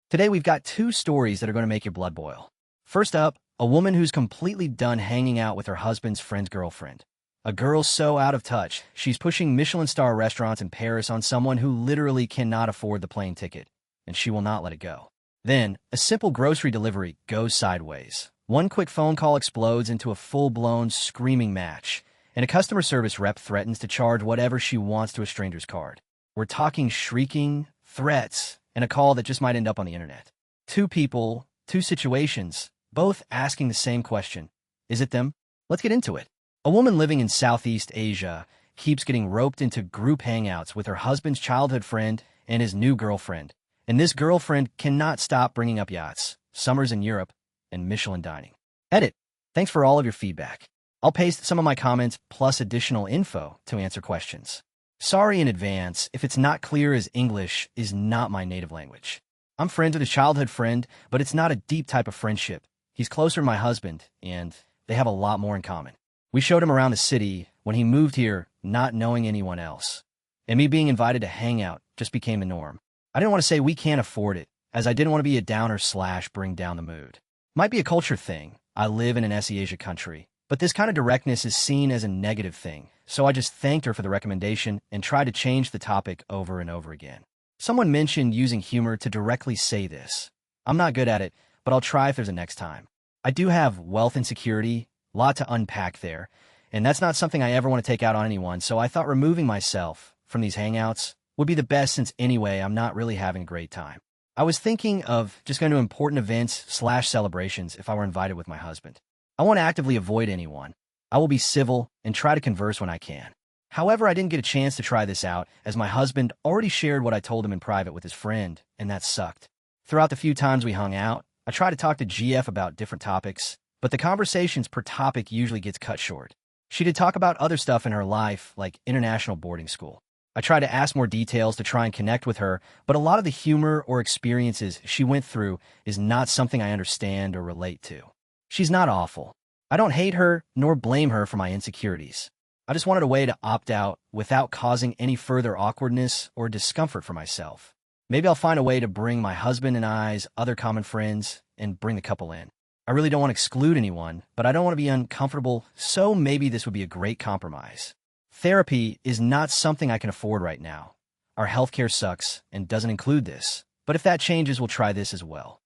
Today we've got two stories that are going to make your blood boil. First up, a woman who's completely done hanging out with her husband's friend's girlfriend. A girl so out of touch, she's pushing Michelin star restaurants in Paris on someone who literally cannot afford the plane ticket, and she will not let it go. Then, a simple grocery delivery goes sideways. One quick phone call explodes into a full-blown screaming match, and a customer service rep threatens to charge whatever she wants to a stranger's card. We're talking shrieking, threats, and a call that just might end up on the internet. Two people, two situations, both asking the same question. Is it them? Let's get into it. A woman living in Southeast Asia keeps getting roped into group hangouts with her husband's childhood friend and his new girlfriend. And this girlfriend cannot stop bringing up yachts, summers in Europe, and Michelin dining. Edit. Thanks for all of your feedback. I'll paste some of my comments plus additional info to answer questions. Sorry in advance if it's not clear, as English is not my native language. I'm friends with a childhood friend, but it's not a deep type of friendship. He's closer to my husband, and they have a lot more in common. We showed him around the city when he moved here, not knowing anyone else. And me being invited to hang out just became the norm. I didn't want to say we can't afford it, as I didn't want to be a downer / bring down the mood. Might be a culture thing. I live in an SE Asia country, but this kind of directness is seen as a negative thing, so I just thanked her for the recommendation and tried to change the topic over and over again. Someone mentioned using humor to directly say this. I'm not good at it, but I'll try if there's a next time. I do have wealth insecurity, a lot to unpack there, and that's not something I ever want to take out on anyone, so I thought removing myself from these hangouts would be the best, since anyway I'm not really having a great time. I was thinking of just going to important events / celebrations if I were invited with my husband. I won't actively avoid anyone. I will be civil and try to converse when I can. However, I didn't get a chance to try this out, as my husband already shared what I told him in private with his friend, and that sucked. Throughout the few times we hung out, I tried to talk to GF about different topics, but the conversations per topic usually gets cut short. She did talk about other stuff in her life, like international boarding school. I tried to ask more details to try and connect with her, but a lot of the humor or experiences she went through is not something I understand or relate to. She's not awful. I don't hate her nor blame her for my insecurities. I just wanted a way to opt out without causing any further awkwardness or discomfort for myself. Maybe I'll find a way to bring my husband and I's other common friends and bring the couple in. I really don't want to exclude anyone, but I don't want to be uncomfortable, so maybe this would be a great compromise. Therapy is not something I can afford right now. Our healthcare sucks and doesn't include this, but if that changes, we'll try this as well.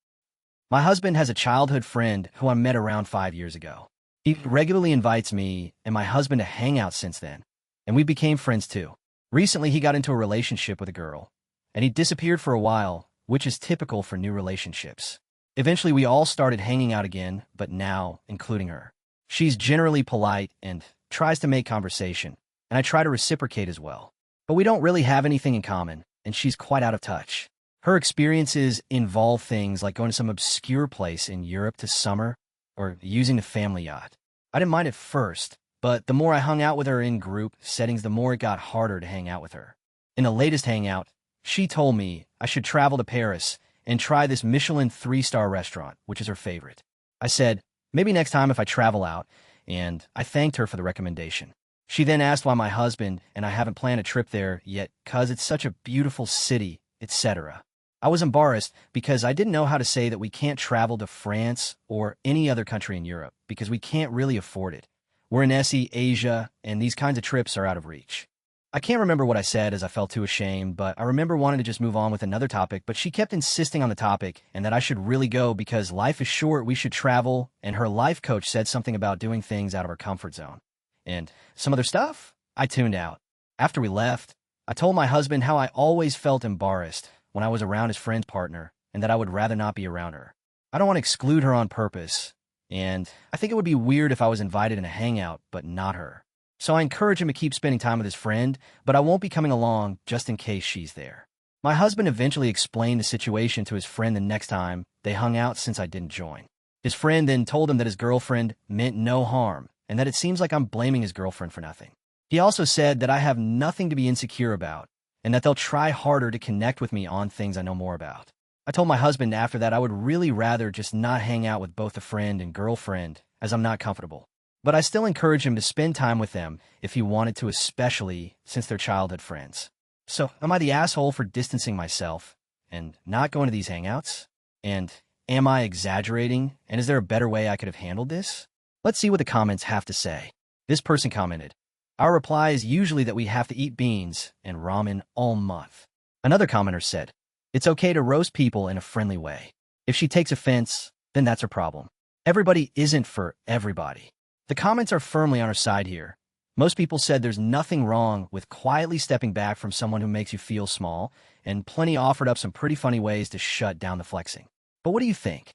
My husband has a childhood friend who I met around 5 years ago. He regularly invites me and my husband to hang out since then, and we became friends too. Recently, he got into a relationship with a girl, and he disappeared for a while, which is typical for new relationships. Eventually, we all started hanging out again, but now, including her. She's generally polite and tries to make conversation, and I try to reciprocate as well. But we don't really have anything in common, and she's quite out of touch. Her experiences involve things like going to some obscure place in Europe to summer, or using the family yacht. I didn't mind at first, but the more I hung out with her in group settings, the more it got harder to hang out with her. In the latest hangout, she told me I should travel to Paris and try this Michelin 3-star restaurant, which is her favorite. I said, maybe next time if I travel out, and I thanked her for the recommendation. She then asked why my husband and I haven't planned a trip there yet, cause it's such a beautiful city, etc. I was embarrassed because I didn't know how to say that we can't travel to France or any other country in Europe because we can't really afford it. We're in SE Asia, and these kinds of trips are out of reach. I can't remember what I said as I felt too ashamed, but I remember wanting to just move on with another topic, but she kept insisting on the topic and that I should really go because life is short, we should travel, and her life coach said something about doing things out of our comfort zone. And some other stuff? I tuned out. After we left, I told my husband how I always felt embarrassed when I was around his friend's partner and that I would rather not be around her. I don't want to exclude her on purpose, and I think it would be weird if I was invited in a hangout, but not her. So I encourage him to keep spending time with his friend, but I won't be coming along just in case she's there. My husband eventually explained the situation to his friend the next time they hung out since I didn't join. His friend then told him that his girlfriend meant no harm and that it seems like I'm blaming his girlfriend for nothing. He also said that I have nothing to be insecure about and that they'll try harder to connect with me on things I know more about. I told my husband after that I would really rather just not hang out with both the friend and girlfriend as I'm not comfortable. But I still encourage him to spend time with them if he wanted to, especially since they're childhood friends. So, am I the asshole for distancing myself and not going to these hangouts? And am I exaggerating? And is there a better way I could have handled this? Let's see what the comments have to say. This person commented, "Our reply is usually that we have to eat beans and ramen all month." Another commenter said, "It's okay to roast people in a friendly way. If she takes offense, then that's her problem. Everybody isn't for everybody." The comments are firmly on our side here. Most people said there's nothing wrong with quietly stepping back from someone who makes you feel small, and plenty offered up some pretty funny ways to shut down the flexing. But what do you think?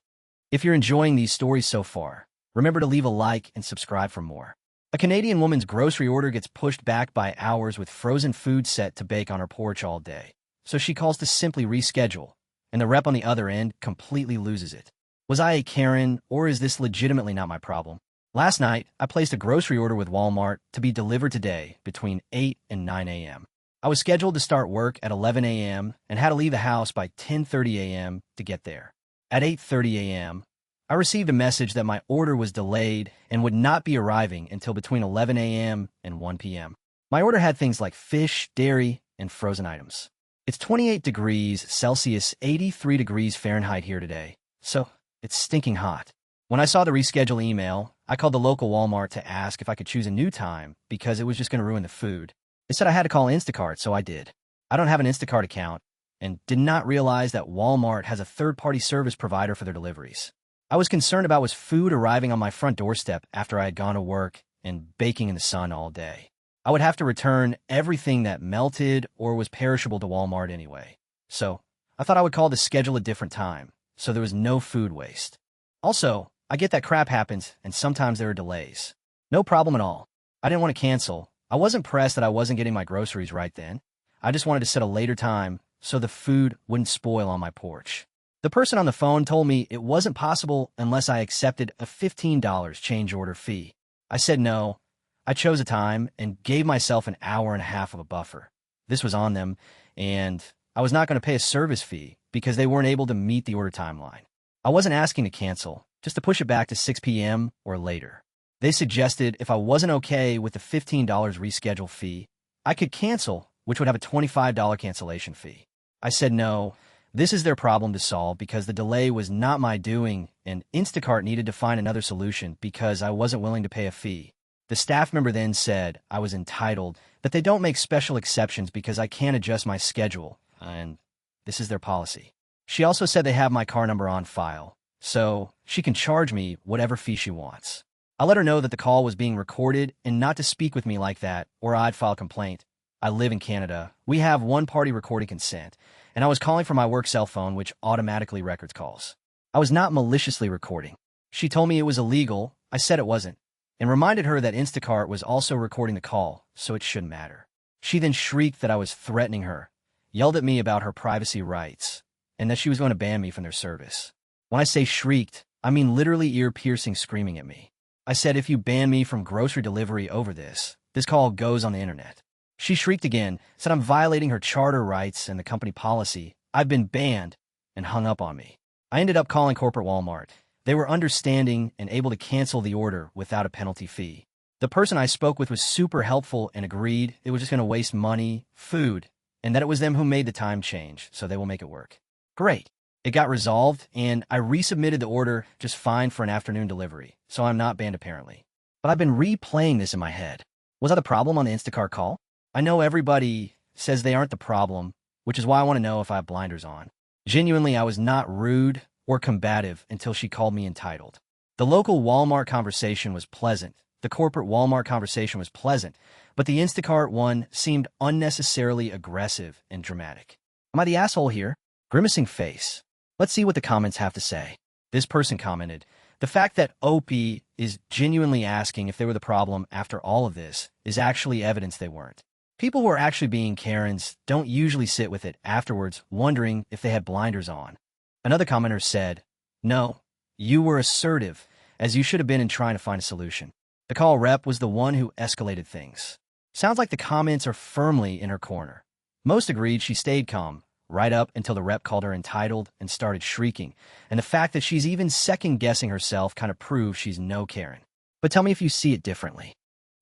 If you're enjoying these stories so far, remember to leave a like and subscribe for more. A Canadian woman's grocery order gets pushed back by hours with frozen food set to bake on her porch all day. So she calls to simply reschedule, and the rep on the other end completely loses it. Was I a Karen, or is this legitimately not my problem? Last night, I placed a grocery order with Walmart to be delivered today between 8 and 9 a.m. I was scheduled to start work at 11 a.m. and had to leave the house by 10:30 a.m. to get there. At 8:30 a.m., I received a message that my order was delayed and would not be arriving until between 11 a.m. and 1 p.m. My order had things like fish, dairy, and frozen items. It's 28 degrees Celsius, 83 degrees Fahrenheit here today, so it's stinking hot. When I saw the reschedule email, I called the local Walmart to ask if I could choose a new time because it was just going to ruin the food. They said I had to call Instacart, so I did. I don't have an Instacart account and did not realize that Walmart has a third-party service provider for their deliveries. I was concerned about was food arriving on my front doorstep after I had gone to work and baking in the sun all day. I would have to return everything that melted or was perishable to Walmart anyway. So I thought I would call to schedule a different time, so there was no food waste. Also, I get that crap happens, and sometimes there are delays. No problem at all. I didn't want to cancel. I wasn't pressed that I wasn't getting my groceries right then. I just wanted to set a later time so the food wouldn't spoil on my porch. The person on the phone told me it wasn't possible unless I accepted a $15 change order fee. I said no. I chose a time and gave myself an hour and a half of a buffer. This was on them, and I was not going to pay a service fee because they weren't able to meet the order timeline. I wasn't asking to cancel, just to push it back to 6 p.m. or later. They suggested if I wasn't okay with the $15 reschedule fee, I could cancel, which would have a $25 cancellation fee. I said no, this is their problem to solve because the delay was not my doing and Instacart needed to find another solution because I wasn't willing to pay a fee. The staff member then said I was entitled, that they don't make special exceptions because I can't adjust my schedule, and this is their policy. She also said they have my car number on file, so she can charge me whatever fee she wants. I let her know that the call was being recorded and not to speak with me like that, or I'd file a complaint. I live in Canada. We have one-party recording consent, and I was calling from my work cell phone, which automatically records calls. I was not maliciously recording. She told me it was illegal. I said it wasn't, and reminded her that Instacart was also recording the call, so it shouldn't matter. She then shrieked that I was threatening her, yelled at me about her privacy rights, and that she was going to ban me from their service. When I say shrieked, I mean literally ear-piercing screaming at me. I said if you ban me from grocery delivery over this call goes on the internet. She shrieked again, said I'm violating her charter rights and the company policy. I've been banned, and hung up on me. I ended up calling corporate Walmart. They were understanding and able to cancel the order without a penalty fee. The person I spoke with was super helpful and agreed it was just going to waste money, food, and that it was them who made the time change, so they will make it work. Great. It got resolved, and I resubmitted the order just fine for an afternoon delivery, so I'm not banned apparently. But I've been replaying this in my head. Was I the problem on the Instacart call? I know everybody says they aren't the problem, which is why I want to know if I have blinders on. Genuinely, I was not rude or combative until she called me entitled. The local Walmart conversation was pleasant. The corporate Walmart conversation was pleasant, but the Instacart one seemed unnecessarily aggressive and dramatic. Am I the asshole here? Grimacing face. Let's see what the comments have to say. This person commented, the fact that OP is genuinely asking if they were the problem after all of this is actually evidence they weren't. People who are actually being Karens don't usually sit with it afterwards wondering if they had blinders on. Another commenter said, no, you were assertive, as you should have been in trying to find a solution. The call rep was the one who escalated things. Sounds like the comments are firmly in her corner. Most agreed she stayed calm, right up until the rep called her entitled and started shrieking, and the fact that she's even second-guessing herself kind of proves she's no Karen. But tell me if you see it differently.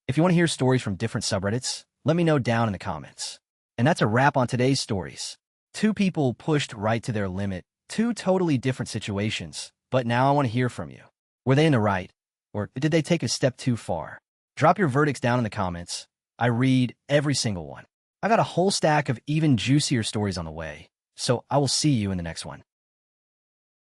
If you want to hear stories from different subreddits, let me know down in the comments. And that's a wrap on today's stories. Two people pushed right to their limit Two totally different situations, but now I want to hear from you. Were they in the right, or did they take a step too far? Drop your verdicts down in the comments. I read every single one. I got a whole stack of even juicier stories on the way, so I will see you in the next one.